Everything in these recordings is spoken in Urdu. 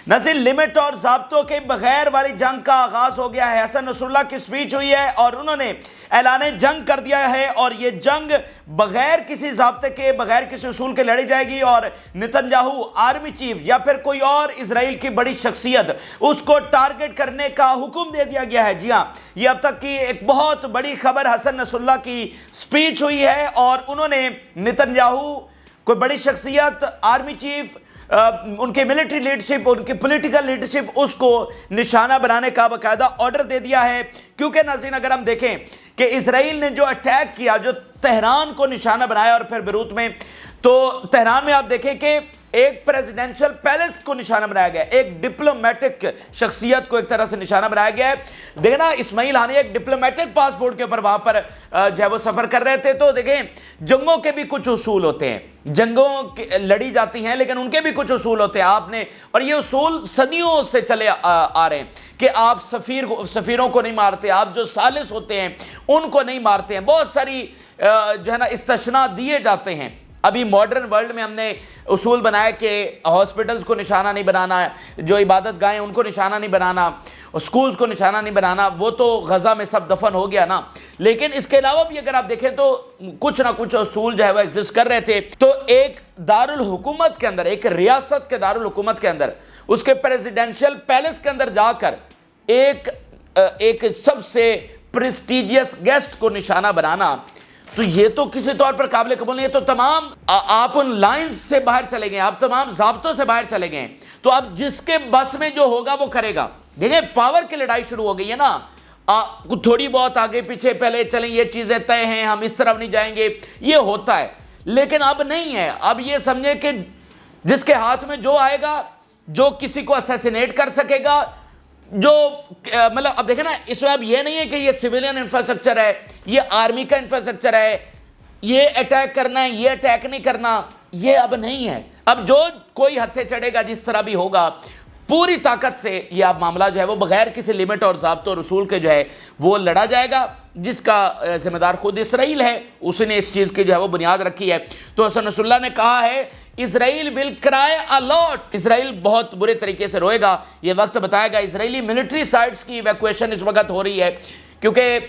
ناظرین لمٹ اور ضابطوں کے بغیر والی جنگ کا آغاز ہو گیا ہے۔ حسن نصر اللہ کی سپیچ ہوئی ہے اور انہوں نے اعلان جنگ کر دیا ہے، اور یہ جنگ بغیر کسی ضابطے کے، بغیر کسی اصول کے لڑی جائے گی، اور نتنیاہو آرمی چیف یا پھر کوئی اور اسرائیل کی بڑی شخصیت اس کو ٹارگٹ کرنے کا حکم دے دیا گیا ہے۔ جی ہاں، یہ اب تک کی ایک بہت بڑی خبر حسن نصر اللہ کی سپیچ ہوئی ہے، اور انہوں نے نتنیاہو کوئی بڑی شخصیت، آرمی چیف، ان کی ملٹری لیڈرشپ، ان کی پولیٹیکل لیڈرشپ، اس کو نشانہ بنانے کا باقاعدہ آرڈر دے دیا ہے۔ کیونکہ ناظرین اگر ہم دیکھیں کہ اسرائیل نے جو اٹیک کیا، جو تہران کو نشانہ بنایا اور پھر بیروت میں، تو تہران میں آپ دیکھیں کہ ایک پریزیڈنشل پیلس کو نشانہ بنایا گیا ہے، ایک ڈپلومیٹک شخصیت کو ایک طرح سے نشانہ بنایا گیا ہے۔ دیکھنا اسماعیل ہانیہ ایک ڈپلومیٹک پاسپورٹ کے اوپر وہاں پر جو ہے وہ سفر کر رہے تھے، تو دیکھیں جنگوں کے بھی کچھ اصول ہوتے ہیں، جنگوں لڑی جاتی ہیں لیکن ان کے بھی کچھ اصول ہوتے ہیں۔ آپ نے، اور یہ اصول صدیوں سے چلے آ رہے ہیں کہ آپ سفیروں کو نہیں مارتے، آپ جو ثالث ہوتے ہیں ان کو نہیں مارتے ہیں، بہت ساری جو ہے نا استثناء دیے جاتے ہیں۔ ابھی ماڈرن ورلڈ میں ہم نے اصول بنایا کہ ہاسپٹلز کو نشانہ نہیں بنانا، جو عبادت گاہیں ان کو نشانہ نہیں بنانا، سکولز کو نشانہ نہیں بنانا، وہ تو غزہ میں سب دفن ہو گیا نا۔ لیکن اس کے علاوہ بھی اگر آپ دیکھیں تو کچھ نہ کچھ اصول جو ہے وہ ایگزسٹ کر رہے تھے۔ تو ایک دارالحکومت کے اندر، ایک ریاست کے دارالحکومت کے اندر، اس کے پریزیڈنشل پیلس کے اندر جا کر ایک سب سے پریسٹیجیس گیسٹ کو نشانہ بنانا، تو یہ تو کسی طور پر قابل قبول نہیں ہے۔ تو تمام آپ ان لائنز سے باہر چلے گئے، آپ تمام ضابطوں سے باہر چلے گئے، تو اب جس کے بس میں جو ہوگا وہ کرے گا۔ دیکھیں پاور کی لڑائی شروع ہو گئی ہے نا، تھوڑی بہت آگے پیچھے پہلے چلیں، یہ چیزیں طے ہیں، ہم اس طرف نہیں جائیں گے، یہ ہوتا ہے، لیکن اب نہیں ہے۔ اب یہ سمجھیں کہ جس کے ہاتھ میں جو آئے گا، جو کسی کو اسیسینیٹ کر سکے گا، جو مطلب اب دیکھیں نا، اس میں اب یہ نہیں ہے کہ یہ سویلین انفراسٹرکچر ہے، یہ آرمی کا انفراسٹرکچر ہے، یہ اٹیک کرنا ہے، یہ اٹیک نہیں کرنا، یہ اب نہیں ہے۔ اب جو کوئی ہتھے چڑھے گا، جس طرح بھی ہوگا، پوری طاقت سے یہ اب معاملہ جو ہے وہ بغیر کسی لمٹ اور ضابطوں اور رسول کے جو ہے وہ لڑا جائے گا، جس کا ذمہ دار خود اسرائیل ہے، اس نے اس چیز کی جو ہے وہ بنیاد رکھی ہے۔ تو حسن نصر اللہ نے کہا ہے اسرائیل ول کرائے ا لاٹ، اسرائیل بہت برے طریقے سے روئے گا، یہ وقت بتائے گا۔ اسرائیلی ملٹری سائٹس کی ایویکویشن اس وقت ہو رہی ہے، کیونکہ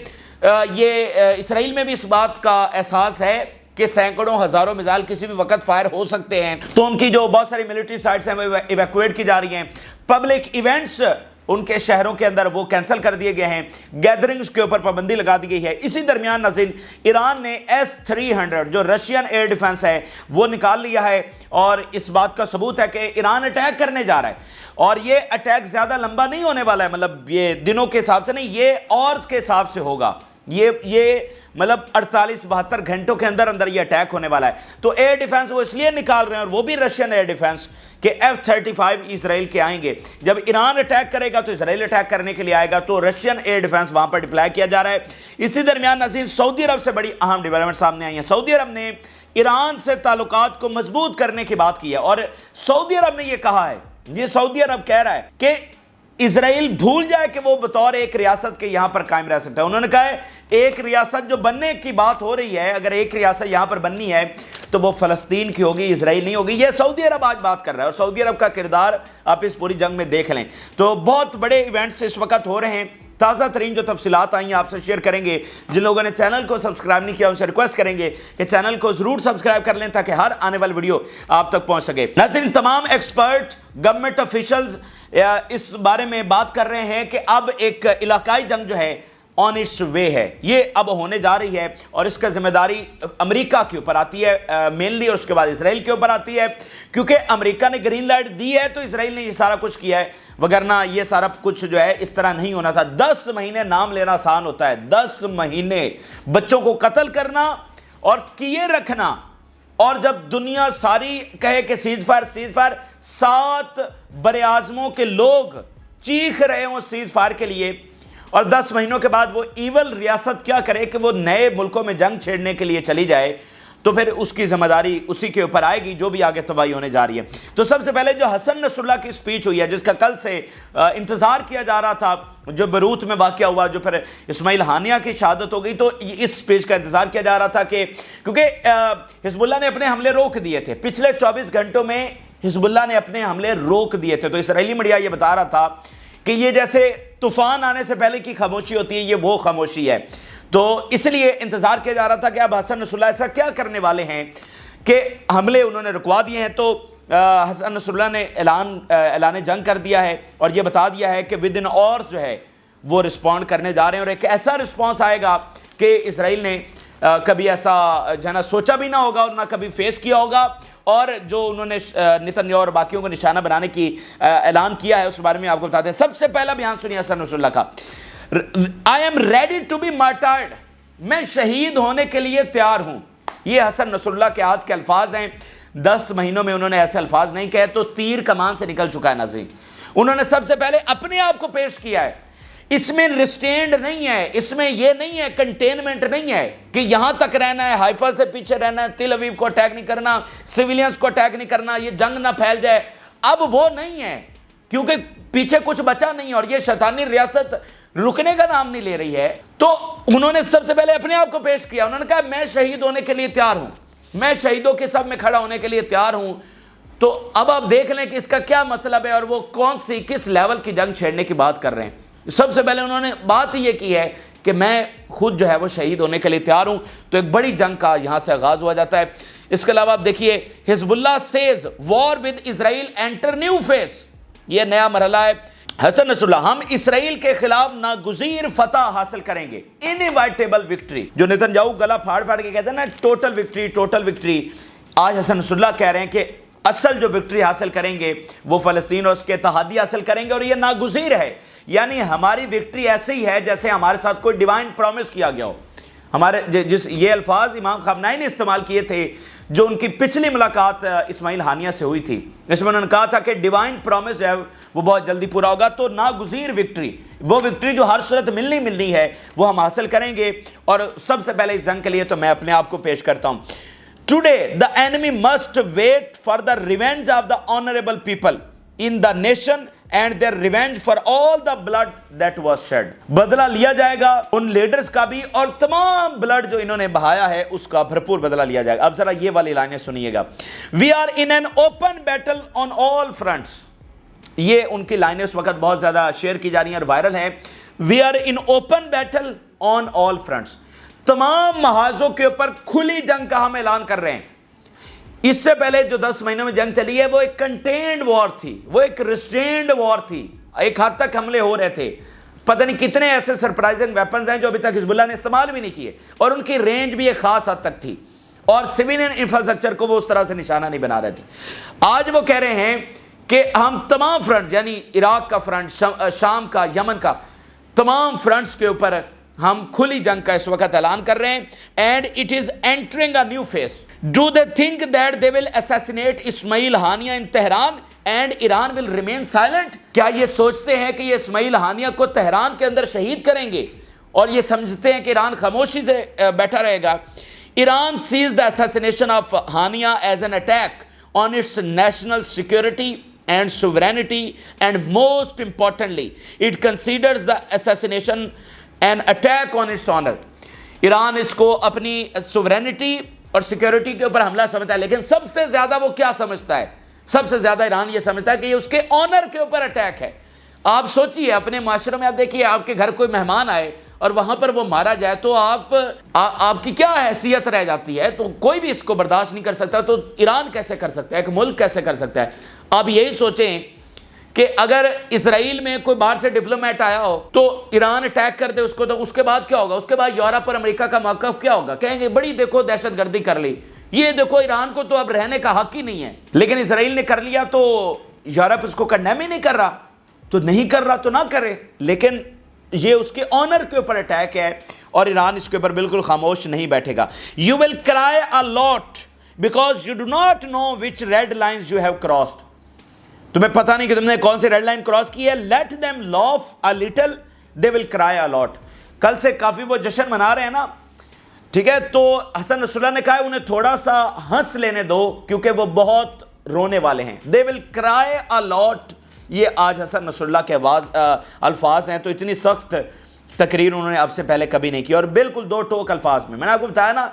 یہ اسرائیل میں بھی اس بات کا احساس ہے کہ سینکڑوں ہزاروں میزائل کسی بھی وقت فائر ہو سکتے ہیں، تو ان کی جو بہت ساری ملٹری سائٹس ہیں وہ ایویکویٹ کی جا رہی ہیں۔ پبلک ایونٹس ان کے شہروں کے اندر وہ کینسل کر دیے گئے ہیں، گیدرنگز کے اوپر پابندی لگا دی گئی ہے۔ اسی درمیان ناظرین ایران نے S-300 جو رشین ایئر ڈیفنس ہے وہ نکال لیا ہے، اور اس بات کا ثبوت ہے کہ ایران اٹیک کرنے جا رہا ہے، اور یہ اٹیک زیادہ لمبا نہیں ہونے والا ہے، مطلب یہ دنوں کے حساب سے نہیں، یہ آورز کے حساب سے ہوگا، یہ مطلب 48-72 گھنٹوں کے اندر اندر یہ اٹیک ہونے والا ہے۔ تو ایئر ڈیفنس وہ اس لیے نکال رہے ہیں، اور وہ بھی رشین ایئر ڈیفنس، کہ F-35 اسرائیل کے آئیں گے۔ جب ایران اٹیک کرے گا تو اسرائیل اٹیک کرنے کے لیے آئے گا، تو رشین ایئر ڈیفنس وہاں پر ڈپلائی کیا جا رہا ہے۔ اسی درمیان ناظرین سعودی عرب سے بڑی اہم ڈیولپمنٹ سامنے آئی ہیں۔ سعودی عرب نے ایران سے تعلقات کو مضبوط کرنے کی بات کی ہے، اور سعودی عرب نے یہ کہا ہے، یہ سعودی عرب کہہ رہا ہے کہ اسرائیل بھول جائے کہ وہ بطور ایک ریاست کے یہاں پر قائم رہ سکتا ہے۔ انہوں نے کہا ہے ایک ریاست جو بننے کی بات ہو رہی ہے، اگر ایک ریاست یہاں پر بننی ہے تو وہ فلسطین کی ہوگی، اسرائیل نہیں ہوگی۔ یہ سعودی عرب آج بات کر رہا ہے، اور سعودی عرب کا کردار آپ اس پوری جنگ میں دیکھ لیں۔ تو بہت بڑے ایونٹس اس وقت ہو رہے ہیں، تازہ ترین جو تفصیلات آئی ہیں آپ سے شیئر کریں گے۔ جن لوگوں نے چینل کو سبسکرائب نہیں کیا ان سے ریکویسٹ کریں گے کہ چینل کو ضرور سبسکرائب کر لیں تاکہ ہر آنے والی ویڈیو آپ تک پہنچ سکے۔ ناظرین تمام ایکسپرٹ، گورنمنٹ آفیشلز اس بارے میں بات کر رہے ہیں کہ اب ایک علاقائی جنگ جو ہے آن اٹس وے ہے، یہ اب ہونے جا رہی ہے، اور اس کا ذمہ داری امریکہ کے اوپر آتی ہے مینلی، اور اس کے بعد اسرائیل کے اوپر آتی ہے، کیونکہ امریکہ نے گرین لائٹ دی ہے تو اسرائیل نے یہ سارا کچھ کیا ہے، وگرنہ یہ سارا کچھ جو ہے اس طرح نہیں ہونا تھا۔ 10 مہینے نام لینا آسان ہوتا ہے، 10 مہینے بچوں کو قتل کرنا اور کیے رکھنا، اور جب دنیا ساری کہے کہ سیز فائر، 7 براعظموں کے لوگ چیخ رہے ہوں سیز فائر کے لیے، اور 10 مہینوں کے بعد وہ ایول ریاست کیا کرے کہ وہ نئے ملکوں میں جنگ چھیڑنے کے لیے چلی جائے، تو پھر اس کی ذمہ داری اسی کے اوپر آئے گی جو بھی آگے تباہی ہونے جا رہی ہے۔ تو سب سے پہلے جو حسن نصر اللہ کی سپیچ ہوئی ہے، جس کا کل سے انتظار کیا جا رہا تھا، جو بیروت میں واقعہ ہوا، جو پھر اسماعیل ہانیہ کی شہادت ہو گئی، تو اس سپیچ کا انتظار کیا جا رہا تھا کہ کیونکہ حزب اللہ نے اپنے حملے روک دیے تھے۔ پچھلے 24 گھنٹوں میں حزب اللہ نے اپنے حملے روک دیے تھے. تو اسرائیلی میڈیا یہ بتا رہا تھا کہ یہ جیسے طوفان آنے سے پہلے کی خاموشی ہوتی ہے، یہ وہ خاموشی ہے. تو اس لیے انتظار کیا جا رہا تھا کہ اب حسن نصر اللہ ایسا کیا کرنے والے ہیں کہ حملے انہوں نے رکوا دیے ہیں. تو حسن نصر اللہ نے اعلان جنگ کر دیا ہے اور یہ بتا دیا ہے کہ ودن اور جو ہے وہ رسپونڈ کرنے جا رہے ہیں، اور ایک ایسا رسپانس آئے گا کہ اسرائیل نے کبھی ایسا جو ہے نا سوچا بھی نہ ہوگا اور نہ کبھی فیس کیا ہوگا. اور جو انہوں نے نتن یاہو اور باقیوں کو نشانہ بنانے کی اعلان کیا ہے اس بارے میں آپ کو بتاتے ہیں. سب سے پہلا بیان سنیے حسن نصر اللہ کا. I am ready to be martyred. میں شہید ہونے کے لیے تیار ہوں. یہ حسن نصر اللہ کے آج کے الفاظ ہیں. 10 مہینوں میں انہوں نے ایسے الفاظ نہیں کہے تو تیر کمان سے نکل چکا ہے ناظرین. انہوں نے سب سے پہلے اپنے آپ کو پیش کیا ہے. اس میں ریسٹینڈ نہیں ہے، اس میں یہ نہیں ہے، کنٹینمنٹ نہیں ہے کہ یہاں تک رہنا ہے، حائفہ سے پیچھے رہنا ہے، تل اویو کو اٹیک نہیں کرنا، سویلینز کو اٹیک نہیں کرنا، یہ جنگ نہ پھیل جائے. اب وہ نہیں ہے کیونکہ پیچھے کچھ بچا نہیں اور یہ شیطانی ریاست رکنے کا نام نہیں لے رہی ہے. تو انہوں نے سب سے پہلے اپنے آپ کو پیش کیا. انہوں نے کہا میں شہید ہونے کے لیے تیار ہوں، میں شہیدوں کے سب میں کھڑا ہونے کے لیے تیار ہوں. تو اب آپ دیکھ لیں کہ اس کا کیا مطلب ہے اور وہ کون سی کس لیول کی جنگ چھیڑنے کی بات کر رہے ہیں. سب سے پہلے انہوں نے بات یہ کی ہے کہ میں خود جو ہے وہ شہید ہونے کے لیے تیار ہوں. تو ایک بڑی جنگ کا یہاں سے آغاز ہوا جاتا ہے. اس کے علاوہ آپ دیکھیے Hezbollah ceasefire with Israel enter new phase. یہ نیا مرحلہ ہے. حسن نصر اللہ ہم اسرائیل کے خلاف ناگزیر فتح حاصل کریں گے، انیوائٹیبل وکٹری. جو نتن یاہو گلا پھاڑ پھاڑ کے کہتے ہیں نا ٹوٹل وکٹری ٹوٹل وکٹری، آج حسن نصر اللہ کہہ رہے ہیں کہ اصل جو وکٹری حاصل کریں گے وہ فلسطین اور اس کے اتحادی حاصل کریں گے، اور یہ ناگزیر ہے. یعنی ہماری وکٹری ایسے ہی ہے جیسے ہمارے ساتھ کوئی ڈیوائن پرومس کیا گیا ہو. ہمارے جس یہ الفاظ امام خامنہئی نے استعمال کیے تھے جو ان کی پچھلی ملاقات اسماعیل ہانیہ سے ہوئی تھی، اس میں انہوں نے کہا تھا کہ ڈیوائن پرومس ہے وہ بہت جلدی پورا ہوگا. تو ناگزیر وکٹری، وہ وکٹری جو ہر صورت ملنی ہے وہ ہم حاصل کریں گے. اور سب سے پہلے اس جنگ کے لیے تو میں اپنے آپ کو پیش کرتا ہوں. Today the enemy must wait for the revenge of the honorable people in the nation and their revenge for all the blood that was shed. بدلہ لیا جائے گا ان لیڈرز کا بھی اور تمام بلڈ جو انہوں نے بہایا ہے اس کا بھرپور بدلہ لیا جائے گا. اب ذرا یہ والی لائنیں سنیے گا. We are in an open battle on all fronts. یہ ان کی لائنیں اس وقت بہت زیادہ شیئر کی جا رہی ہیں اور وائرل ہیں. We are in open battle on all fronts. تمام محاذوں کے اوپر کھلی جنگ کا ہم اعلان کر رہے ہیں. اس سے پہلے جو 10 مہینوں میں جنگ چلی ہے وہ ایک کنٹینڈ وار تھی، وہ ایک ریسٹرینڈ وار تھی. ایک حد تک حملے ہو رہے تھے. پتہ نہیں کتنے ایسے سرپرائزنگ ویپنز ہیں جو ابھی تک حزب اللہ نے استعمال بھی نہیں کیے اور ان کی رینج بھی ایک خاص حد تک تھی اور سویلین انفراسٹرکچر کو وہ اس طرح سے نشانہ نہیں بنا رہے تھے. آج وہ کہہ رہے ہیں کہ ہم تمام فرنٹ یعنی عراق کا فرنٹ، شام کا، یمن کا، تمام فرنٹس کے اوپر ہم کھلی جنگ کا اس وقت اعلان کر رہے ہیں. And it is entering a new phase. Do they think that they will assassinate Ismail Haniyeh in Tehran and Iran will remain silent. کیا یہ سوچتے ہیں کہ یہ اسماعیل ہانیہ کو تہران کے اندر شہید کریں گے اور یہ سمجھتے ہیں کہ ایران خاموشی سے بیٹھا رہے گا؟ Iran says the assassination of Haniyeh as an attack on its national security and sovereignty, and most importantly it considers the assassination an attack on its honor. Iran اس کو اپنی سوورینٹی اور سیکیورٹی کے اوپر حملہ سمجھتا ہے، لیکن سب سے زیادہ وہ کیا سمجھتا ہے؟ سب سے زیادہ ایران یہ سمجھتا ہے کہ یہ اس کے آنر کے اوپر اٹیک ہے. آپ سوچئے اپنے معاشروں میں، آپ دیکھیے آپ کے گھر کوئی مہمان آئے اور وہاں پر وہ مارا جائے تو آپ کی کیا حیثیت رہ جاتی ہے؟ تو کوئی بھی اس کو برداشت نہیں کر سکتا. تو ایران کیسے کر سکتا ہے؟ ایک ملک کیسے کر سکتا ہے؟ آپ یہی سوچیں کہ اگر اسرائیل میں کوئی باہر سے ڈپلومیٹ آیا ہو تو ایران اٹیک کر دے اس کو، تو اس کے بعد کیا ہوگا؟ اس کے بعد یورپ اور امریکہ کا موقف کیا ہوگا؟ کہیں گے بڑی دیکھو دہشت گردی کر لی، یہ دیکھو ایران کو تو اب رہنے کا حق ہی نہیں ہے. لیکن اسرائیل نے کر لیا تو یورپ اس کو کنڈیم ہی نہیں کر رہا. تو نہیں کر رہا تو نہ کرے، لیکن یہ اس کے آنر کے اوپر اٹیک ہے اور ایران اس کے اوپر بالکل خاموش نہیں بیٹھے گا. You will cry a lot because you do not know which red lines you have crossed. تمہیں پتہ نہیں کہ تم نے کون سی ریڈ لائن کراس کی ہے. Let them laugh a little, they will cry a lot. کل سے کافی وہ جشن منا رہے ہیں نا، ٹھیک ہے؟ تو حسن نصر اللہ نے کہا ہے انہیں تھوڑا سا ہنس لینے دو کیونکہ وہ بہت رونے والے ہیں. They will cry a lot. یہ آج حسن نصر اللہ کے الفاظ ہیں. تو اتنی سخت تقریر انہوں نے اب سے پہلے کبھی نہیں کی اور بالکل دو ٹوک الفاظ میں. میں نے آپ کو بتایا نا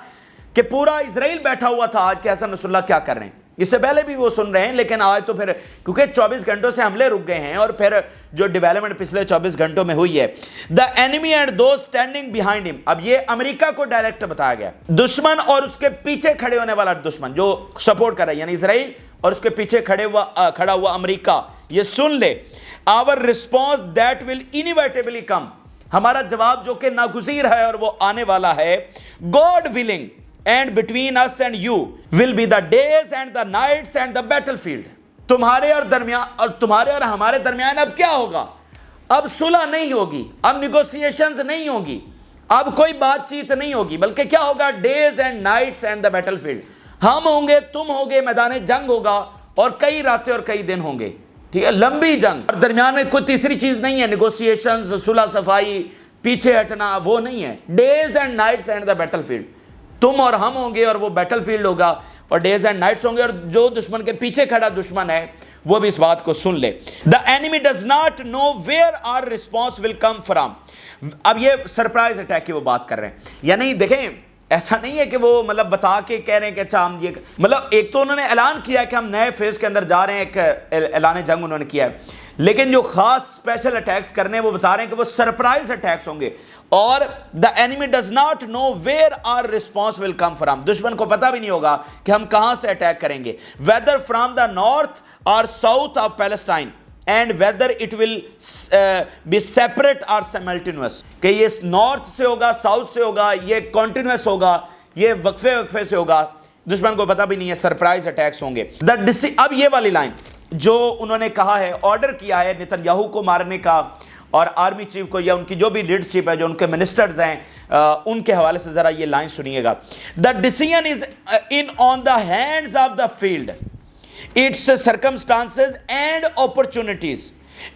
کہ پورا اسرائیل بیٹھا ہوا تھا آج کہ حسن نصر اللہ کیا کر رہے ہیں. اس سے پہلے بھی وہ سن رہے ہیں، لیکن آج تو پھر کیونکہ 24 گھنٹوں سے حملے رک گئے ہیں اور پھر جو ڈیولپمنٹ پچھلے 24 گھنٹوں میں ہوئی ہے. دا enemy and those standing behind ہم. اب یہ امریکہ کو ڈائریکٹ بتایا گیا، دشمن اور اس کے پیچھے کھڑے ہونے والا دشمن جو سپورٹ کر رہا ہے یعنی اسرائیل اور اس کے پیچھے کھڑا ہوا امریکہ. یہ سن لے. our response that will inevitably come. ہمارا جواب جو کہ ناگزیر ہے اور وہ آنے والا ہے. God willing and between us and you will be the days and the nights and the battlefield. تمہارے اور ہمارے درمیان اب کیا ہوگا؟ اب صلح نہیں ہوگی، اب نیگوسیشنز نہیں ہوگی، اب کوئی بات چیت نہیں ہوگی، بلکہ کیا ہوگا؟ Days and nights and the battle field. ہم ہوں گے، تم ہوگے، میدان جنگ ہوگا اور کئی راتیں اور کئی دن ہوں گے. ٹھیک ہے، لمبی جنگ، اور درمیان میں کوئی تیسری چیز نہیں ہے، نیگوسیشنز، صلح صفائی، پیچھے ہٹنا، وہ نہیں ہے. Days and nights and the battle field. تم اور ہم ہوں گے اور وہ بیٹل فیلڈ ہوگا اور ڈیز اینڈ نائٹس ہوں گے. اور جو دشمن کے پیچھے کھڑا دشمن ہے وہ بھی اس بات کو سن لے. The enemy does not know where our response will come from. اب یہ سرپرائز اٹیک کی وہ بات کر رہے ہیں، یعنی دیکھیں ایسا نہیں ہے کہ وہ مطلب بتا کے کہہ رہے ہیں کہ اچھا ہم یہ مطلب ایک تو انہوں نے اعلان کیا ہے کہ ہم نئے فیز کے اندر جا رہے ہیں، ایک اعلان جنگ انہوں نے کیا ہے، لیکن جو خاص اسپیشل اٹیکس کرنے وہ بتا رہے ہیں کہ وہ سرپرائز اٹیکس ہوں گے. اور the enemy does not know where our response will come from. دشمن کو پتہ بھی نہیں ہوگا کہ ہم کہاں سے اٹیک کریں گے. whether from the north or south of Palestine and whether it will be separate or simultaneous. کہ یہ نارتھ سے ہوگا، ساؤتھ سے ہوگا، یہ کنٹینیوس ہوگا، یہ وقفے سے ہوگا، دشمن کو پتہ بھی نہیں ہے. سرپرائز اٹیکس ہوں گے. اب یہ والی لائن جو انہوں نے کہا ہے، آرڈر کیا ہے نیتن یاہو کو مارنے کا اور آرمی چیف کو یا ان کی جو بھی لیڈرشپ ہے، جو ان کے منسٹرز ہیں، ان کے حوالے سے ذرا یہ لائن سنیے گا. The decision is on the hands of the field, its circumstances and opportunities,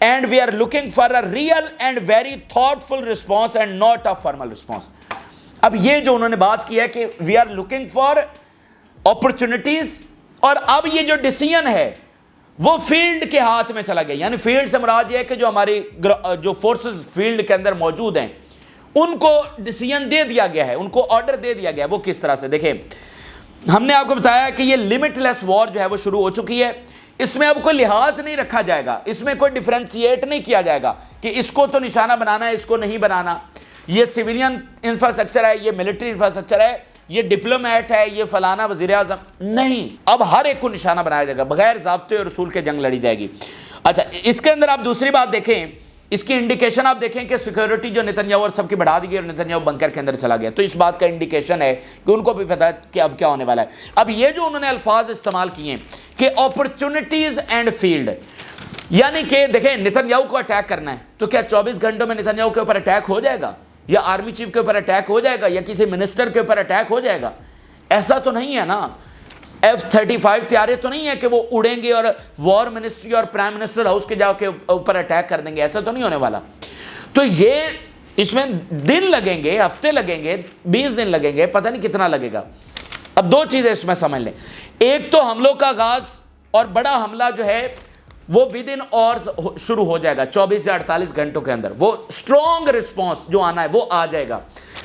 and we are looking for a real and very thoughtful response and not a formal response. اب یہ جو انہوں نے بات کی ہے کہ we are looking for opportunities، اور اب یہ جو ڈیسیژن ہے وہ فیلڈ کے ہاتھ میں چلا گیا. یعنی فیلڈ سے مراد یہ ہے کہ جو ہماری جو فورسز فیلڈ کے اندر موجود ہیں ان کو ڈیسیژن دے دیا گیا ہے، ان کو آرڈر دے دیا گیا ہے. وہ کس طرح سے دیکھیں، ہم نے آپ کو بتایا کہ یہ لمٹ لیس وار جو ہے وہ شروع ہو چکی ہے. اس میں اب کوئی لحاظ نہیں رکھا جائے گا، اس میں کوئی ڈیفرینشیٹ نہیں کیا جائے گا کہ اس کو تو نشانہ بنانا ہے، اس کو نہیں بنانا. یہ سویلین انفراسٹرکچر ہے، یہ ملٹری انفراسٹرکچر ہے، یہ ڈپلومیٹ ہے، یہ فلانا وزیر اعظم نہیں. اب ہر ایک کو نشانہ بنایا جائے گا، بغیر ضابطے اور رسول کے جنگ لڑی جائے گی. اچھا، اس کے اندر آپ دوسری بات دیکھیں، اس کی انڈیکیشن آپ دیکھیں کہ سیکیورٹی جو نیتن یاہو اور سب کی بڑھا دی گئی اور نیتن یاہو بنکر کے اندر چلا گیا، تو اس بات کا انڈیکیشن ہے کہ ان کو بھی پتا ہے کہ اب کیا ہونے والا ہے. اب یہ جو انہوں نے الفاظ استعمال کیے ہیں کہ اپرچونٹیز اینڈ فیلڈ، یعنی کہ دیکھیں نیتن یاہو کو اٹیک کرنا ہے تو کیا 24 گھنٹوں میں نیتن یاہو کے اوپر اٹیک ہو جائے گا، یا آرمی چیف کے اوپر اٹیک ہو جائے گا، یا کسی منسٹر کے اوپر اٹیک ہو جائے گا؟ ایسا تو نہیں ہے نا. F-35 طیارے تو نہیں ہے کہ وہ اڑیں گے اور وار منسٹری اور پرائم منسٹر ہاؤس کے جا کے اوپر اٹیک کر دیں گے. ایسا تو نہیں ہونے والا. تو یہ اس میں دن لگیں گے، ہفتے لگیں گے، 20 دن لگیں گے، پتہ نہیں کتنا لگے گا. اب دو چیزیں اس میں سمجھ لیں. ایک تو حملوں کا آغاز اور بڑا حملہ جو ہے وہ ودن آورز شروع ہو جائے گا، 24 یا 48 گھنٹوں کے اندر وہ اسٹرانگ رسپانس جو آنا ہے وہ آ جائے گا.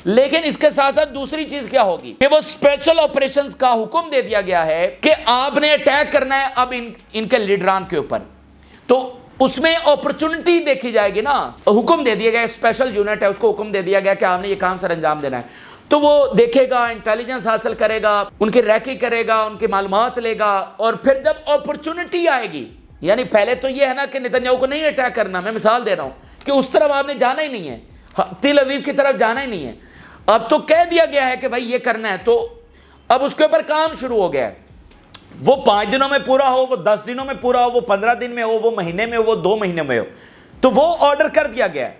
لیکن اس کے ساتھ ساتھ دوسری چیز کیا ہوگی کہ وہ اسپیشل آپریشنز کا حکم دے دیا گیا ہے کہ آپ نے اٹیک کرنا ہے اب ان کے لیڈران کے اوپر. تو اس میں اپرچونٹی دیکھی جائے گی نا. حکم دے دیا گیا، اسپیشل یونٹ ہے اس کو حکم دے دیا گیا کہ آپ نے یہ کام سر انجام دینا ہے. تو وہ دیکھے گا، انٹیلیجنس حاصل کرے گا، ان کی ریکی کرے گا، ان کی معلومات لے گا، اور پھر جب اپرچونٹی آئے گی، یعنی پہلے تو یہ ہے نا کہ نیتن یاہو کو نہیں اٹیک کرنا. میں مثال دے رہا ہوں کہ اس طرف آپ نے جانا ہی نہیں ہے، تل ابیب کی طرف جانا ہی نہیں ہے. اب تو کہہ دیا گیا ہے کہ بھائی یہ کرنا ہے، تو اب اس کے اوپر کام شروع ہو گیا ہے. وہ 5 دنوں میں پورا ہو، وہ 10 دنوں میں پورا ہو، وہ 15 دن میں ہو، وہ مہینے میں ہو، وہ 2 مہینے میں ہو، تو وہ آرڈر کر دیا گیا ہے.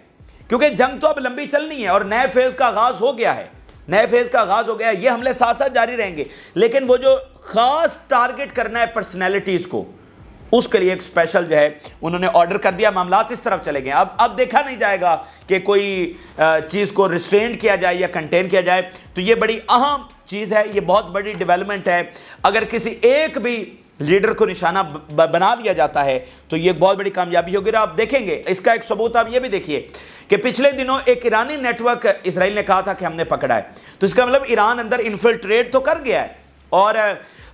کیونکہ جنگ تو اب لمبی چلنی ہے اور نئے فیز کا آغاز ہو گیا ہے، نئے فیز کا آغاز ہو گیا ہے. یہ حملے ساتھ ساتھ جاری رہیں گے، لیکن وہ جو خاص ٹارگٹ کرنا ہے پرسنالٹیز کو، اس کے لیے ایک اسپیشل جو ہے انہوں نے آرڈر کر دیا. معاملات اس طرف چلے گئے. اب دیکھا نہیں جائے گا کہ کوئی چیز کو ریسٹرینڈ کیا جائے یا کنٹین کیا جائے. تو یہ بڑی اہم چیز ہے، یہ بہت بڑی ڈیولپمنٹ ہے. اگر کسی ایک بھی لیڈر کو نشانہ بنا لیا جاتا ہے تو یہ بہت بڑی کامیابی ہوگی. آپ دیکھیں گے اس کا ایک ثبوت آپ یہ بھی دیکھیے کہ پچھلے دنوں ایک ایرانی نیٹ ورک اسرائیل نے کہا تھا کہ ہم نے پکڑا ہے. تو اس کا مطلب ایران اندر انفلٹریٹ تو کر گیا ہے، اور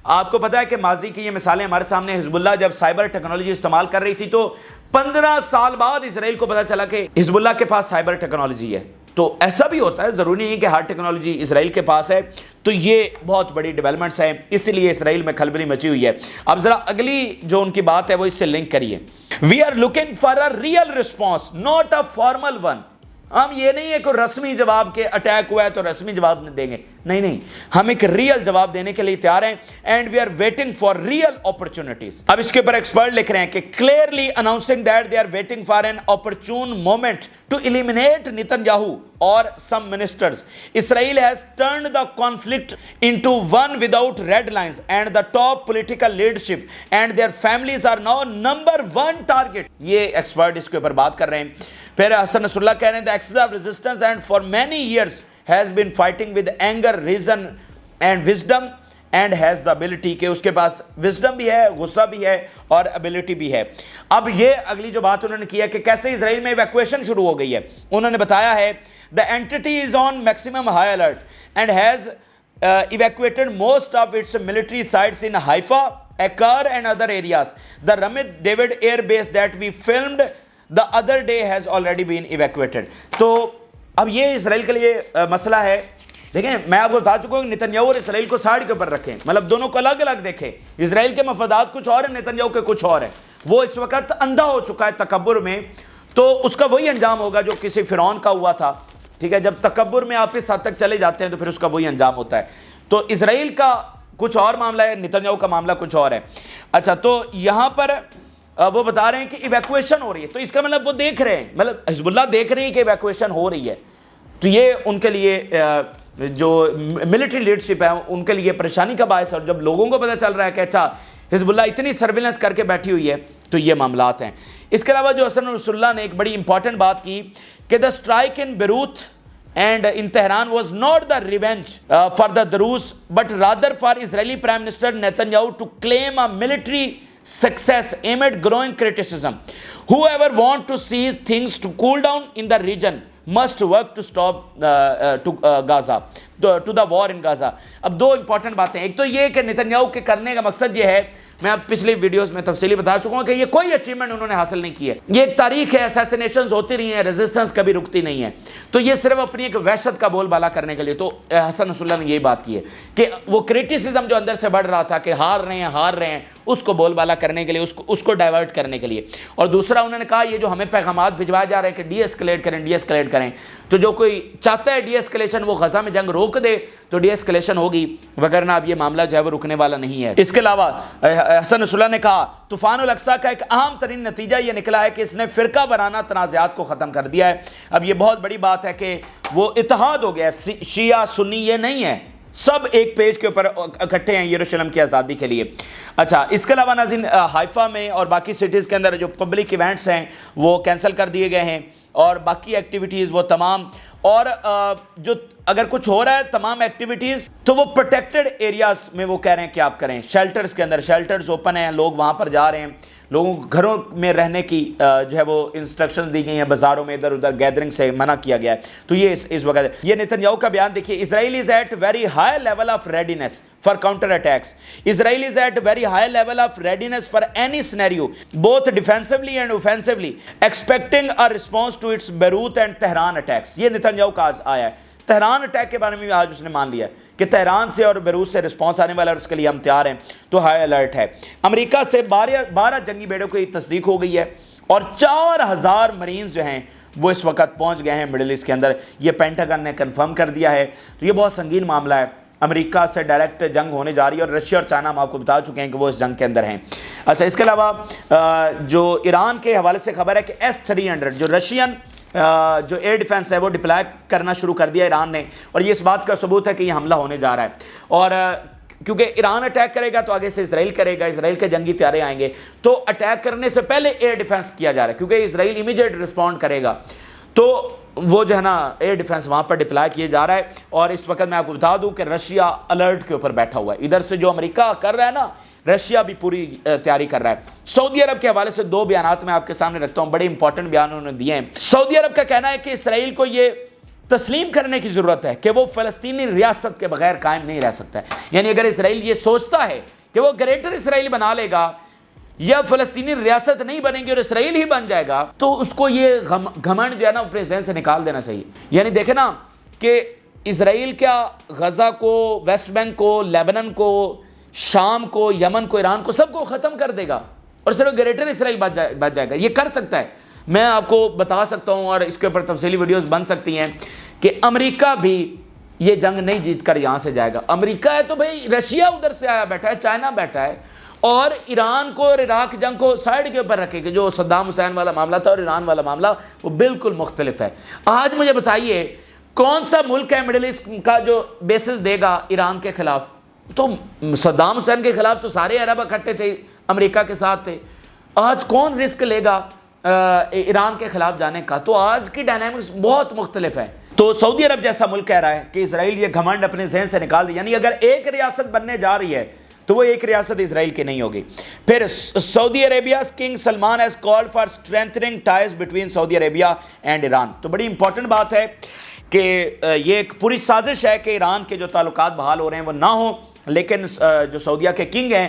آپ کو پتا ہے کہ ماضی کی یہ مثالیں ہمارے سامنے، حزب اللہ جب سائبر ٹیکنالوجی استعمال کر رہی تھی تو 15 سال بعد اسرائیل کو پتا چلا کہ حزب اللہ کے پاس سائبر ٹیکنالوجی ہے. تو ایسا بھی ہوتا ہے، ضروری نہیں کہ ہر ٹیکنالوجی اسرائیل کے پاس ہے. تو یہ بہت بڑی ڈیولپمنٹس ہیں، اس لیے اسرائیل میں کھلبلی مچی ہوئی ہے. اب ذرا اگلی جو ان کی بات ہے وہ اس سے لنک کریے. We are looking for a real response not a formal one. ہم یہ نہیں ہے کہ رسمی جواب کے اٹیک ہوا ہے تو رسمی جواب دیں گے، نہیں، ہم ایک ریئل جواب دینے کے لیے تیار ہیں. And we are waiting for real opportunities. اب اس کے اوپر ایکسپرٹ لکھ رہے ہیں کہ clearly announcing that they are waiting for an opportune moment to eliminate Netanyahu اور some ministers. Israel has turned the conflict into one without red lines and the top political leadership and their families are now number 1 target. یہ ایکسپرٹ اس کے اوپر بات کر رہے ہیں. پھر حسن نصر اللہ کہہ رہے ہیں the axis of resistance and for many years has been fighting with anger, reason and wisdom and has the ability کہ اس کے پاس wisdom بھی ہے، غصہ بھی ہے اور ability بھی ہے. اب یہ اگلی جو بات انہوں نے کی ہے کہ کیسے اسرائیل میں ایویکویشن شروع ہو گئی ہے. انہوں نے بتایا ہے the entity is on maximum high alert and has evacuated most of its military sites in Haifa, Akkar and other areas. The Ramit David air base that we filmed the other day has already been evacuated. تو اب یہ اسرائیل کے لیے مسئلہ ہے. دیکھیں میں آپ کو بتا چکا ہوں کہ نیتنیاہو اور اسرائیل کو سائیڈ کے اوپر رکھیں، مطلب دونوں کو الگ الگ دیکھیں. اسرائیل کے مفادات کچھ اور ہیں، نیتنیاہو کے کچھ اور ہیں. وہ اس وقت اندھا ہو چکا ہے تکبر میں، تو اس کا وہی انجام ہوگا جو کسی فرعون کا ہوا تھا. ٹھیک ہے، جب تکبر میں آپ اس حد تک چلے جاتے ہیں تو پھر اس کا وہی انجام ہوتا ہے. تو اسرائیل کا کچھ اور معاملہ ہے، نیتنیاہو کا معاملہ کچھ اور ہے. اچھا، تو یہاں پر وہ بتا رہے ہیں کہ ایویکویشن ہو رہی ہے. تو اس کا مطلب وہ دیکھ رہے ہیں، مطلب حزب اللہ دیکھ رہی ہے کہ ایویکویشن ہو رہی ہے. تو یہ ان کے لیے جو ملٹری لیڈرشپ ہے ان کے لیے پریشانی کا باعث ہے. اور جب لوگوں کو پتہ چل رہا ہے کہ اچھا حزب اللہ اتنی سرویلنس کر کے بیٹھی ہوئی ہے تو یہ معاملات ہیں. اس کے علاوہ جو حسن نصر اللہ نے ایک بڑی امپورٹنٹ بات کی کہ the strike in Beirut and in Tehran was not the revenge for the Druze but rather for Israeli Prime Minister Netanyahu to claim a military success amid growing criticism. Whoever want to see things to cool down in the region must work to stop Gaza, to the war in Gaza. اب دو امپورٹنٹ باتیں، ایک تو یہ کہ نیتنیاہو کے کرنے کا مقصد یہ ہے، میں اب پچھلی ویڈیوز میں تفصیلی بتا چکا ہوں کہ یہ کوئی اچیومنٹ انہوں نے حاصل نہیں کی ہے. یہ ایک تاریخ ہے، اسیسینیشنز ہوتی رہی ہیں، ریزسٹنس کبھی رکتی نہیں ہے. تو یہ صرف اپنی ایک وحشت کا بول بالا کرنے کے لیے. تو حسن نصر اللہ نے یہی بات کی ہے کہ وہ کرٹیسزم جو اندر سے بڑھ رہا تھا کہ ہار رہے ہیں اس کو بول بالا کرنے کے لیے، اس کو ڈائیورٹ کرنے کے لیے. اور دوسرا انہوں نے کہا یہ جو ہمیں پیغامات بھجوائے جا رہے ہیں کہ ڈی ایسکلیٹ کریں، تو جو کوئی چاہتا ہے ڈی ایسکلیشن وہ غزہ میں جنگ روک دے تو ڈی ایسکلیشن ہوگی، وگرنہ اب یہ معاملہ جو ہے وہ رکنے والا نہیں ہے. اس کے علاوہ حسن نصر اللہ نے کہا طوفان الاقصیٰ کا ایک اہم ترین نتیجہ یہ نکلا ہے کہ اس نے فرقہ وارانہ تنازعات کو ختم کر دیا ہے. اب یہ بہت بڑی بات ہے کہ وہ اتحاد ہو گیا ہے، شیعہ سنی یہ نہیں ہے، سب ایک پیج کے اوپر اکٹھے ہیں یروشلم کی آزادی کے لیے. اچھا، اس کے علاوہ ناظرین حائفہ میں اور باقی سٹیز کے اندر جو پبلک ایونٹس ہیں وہ کینسل کر دیے گئے ہیں، اور باقی ایکٹیویٹیز وہ تمام، اور جو اگر کچھ ہو رہا ہے تمام ایکٹیویٹیز تو وہ پروٹیکٹڈ ایریاز میں وہ کہہ رہے ہیں کہ آپ کریں. شیلٹرز کے اندر شیلٹرز اوپن ہیں، لوگ وہاں پر جا رہے ہیں، لوگوں کو گھروں میں رہنے کی جو ہے وہ انسٹرکشنز دی گئی ہیں، بازاروں میں ادھر ادھر گیدرنگ سے منع کیا گیا ہے. تو یہ اس وقت یہ نیتنیاہو کا بیان دیکھیے. Israel is at very high level of readiness for counter attacks. Israel is at very high level of readiness for any scenario both defensively and offensively expecting a response to its Beirut and Tehran attacks. یہ نیتنیاہو کا آج آیا ہے. تہران اٹیک کے بارے میں بھی آج اس نے مان لیا کہ تہران سے اور بیروت سے رسپانس آنے والا ہے اور اس کے لیے ہم تیار ہیں. تو ہائی الرٹ ہے. امریکہ سے 12 جنگی بیڑوں کی تصدیق ہو گئی ہے اور 4000 مرینز جو ہیں وہ اس وقت پہنچ گئے ہیں مڈل ایسٹ کے اندر. یہ پینٹاگن نے کنفرم کر دیا ہے. تو یہ بہت سنگین معاملہ ہے. امریکہ سے ڈائریکٹ جنگ ہونے جا رہی ہے اور رشیا اور چائنا ہم آپ کو بتا چکے ہیں کہ وہ اس جنگ کے اندر ہیں. اچھا، اس کے علاوہ جو ایران کے حوالے سے خبر ہے کہ S-300 جو رشین جو ایئر ڈیفنس ہے وہ ڈپلائی کرنا شروع کر دیا ایران نے، اور یہ اس بات کا ثبوت ہے کہ یہ حملہ ہونے جا رہا ہے. اور کیونکہ ایران اٹیک کرے گا تو آگے سے اسرائیل کرے گا، اسرائیل کے جنگی طیارے آئیں گے، تو اٹیک کرنے سے پہلے ایئر ڈیفنس کیا جا رہا ہے کیونکہ اسرائیل امیڈیٹ رسپونڈ کرے گا. تو وہ جو ہے نا ایئر ڈیفنس وہاں پر ڈپلائی کیے جا رہا ہے. اور اس وقت میں آپ کو بتا دوں کہ رشیا الرٹ کے اوپر بیٹھا ہوا ہے. ادھر سے جو امریکہ کر رہا ہے نا، رشیا بھی پوری تیاری کر رہا ہے. سعودی عرب کے حوالے سے 2 بیانات میں آپ کے سامنے رکھتا ہوں، بڑے امپورٹنٹ بیان انہوں نے دیے ہیں. سعودی عرب کا کہنا ہے کہ اسرائیل کو یہ تسلیم کرنے کی ضرورت ہے کہ وہ فلسطینی ریاست کے بغیر قائم نہیں رہ سکتا ہے. یعنی اگر اسرائیل یہ سوچتا ہے کہ وہ گریٹر اسرائیل بنا لے گا یا فلسطینی ریاست نہیں بنے گی اور اسرائیل ہی بن جائے گا, تو اس کو یہ گھمنڈ جو ہے نا اپنے ذہن سے نکال دینا چاہیے. یعنی دیکھیں نا کہ اسرائیل کیا غزہ کو, ویسٹ بینک کو, لیبنن کو, شام کو, یمن کو, ایران کو, سب کو ختم کر دے گا اور صرف گریٹر اسرائیل بچ جائے گا. یہ کر سکتا ہے. میں آپ کو بتا سکتا ہوں اور اس کے اوپر تفصیلی ویڈیوز بن سکتی ہیں کہ امریکہ بھی یہ جنگ نہیں جیت کر یہاں سے جائے گا. امریکہ ہے تو بھائی رشیا ادھر سے آیا بیٹھا ہے, چائنا بیٹھا ہے, اور ایران کو اور عراق جنگ کو سائیڈ کے اوپر رکھے کہ جو صدام حسین والا معاملہ تھا اور ایران والا معاملہ وہ بالکل مختلف ہے. آج مجھے بتائیے کون سا ملک ہے مڈل ایسٹ کا جو بیسز دے گا ایران کے خلاف؟ تو صدام حسین کے خلاف تو سارے عرب اکٹھے تھے, امریکہ کے ساتھ تھے. آج کون رسک لے گا ایران کے خلاف جانے کا؟ تو آج کی ڈائنامکس بہت مختلف ہے. تو سعودی عرب جیسا ملک کہہ رہا ہے کہ اسرائیل یہ گھمنڈ اپنے ذہن سے نکال دے, یعنی اگر ایک ریاست بننے جا رہی ہے تو وہ ایک ریاست اسرائیل کی نہیں ہوگی. پھر Saudi Arabia's king Salman has called for strengthening ties between Saudi Arabia and Iran. تو بڑی امپورٹنٹ بات ہے کہ یہ ایک پوری سازش ہے کہ ایران کے جو تعلقات بحال ہو رہے ہیں وہ نہ ہوں, لیکن جو سعودیہ کے کنگ ہیں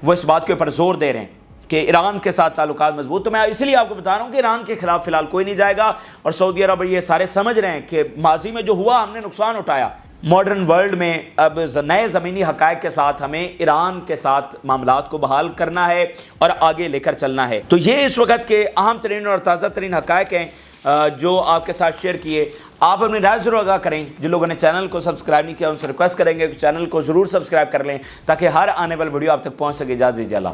وہ اس بات کے اوپر زور دے رہے ہیں کہ ایران کے ساتھ تعلقات مضبوط. تو میں اس لیے آپ کو بتا رہا ہوں کہ ایران کے خلاف فی الحال کوئی نہیں جائے گا, اور سعودی عرب یہ سارے سمجھ رہے ہیں کہ ماضی میں جو ہوا ہم نے نقصان اٹھایا. ماڈرن ورلڈ میں اب نئے زمینی حقائق کے ساتھ ہمیں ایران کے ساتھ معاملات کو بحال کرنا ہے اور آگے لے کر چلنا ہے. تو یہ اس وقت کے اہم ترین اور تازہ ترین حقائق ہیں جو آپ کے ساتھ شیئر کیے. آپ اپنی رائے ضرور آگاہ کریں. جن لوگوں نے چینل کو سبسکرائب نہیں کیا ان سے ریکویسٹ کریں گے کہ چینل کو ضرور سبسکرائب کر لیں تاکہ ہر آنے والی ویڈیو آپ تک پہنچ سکے. اجازت دیجیے. اللہ.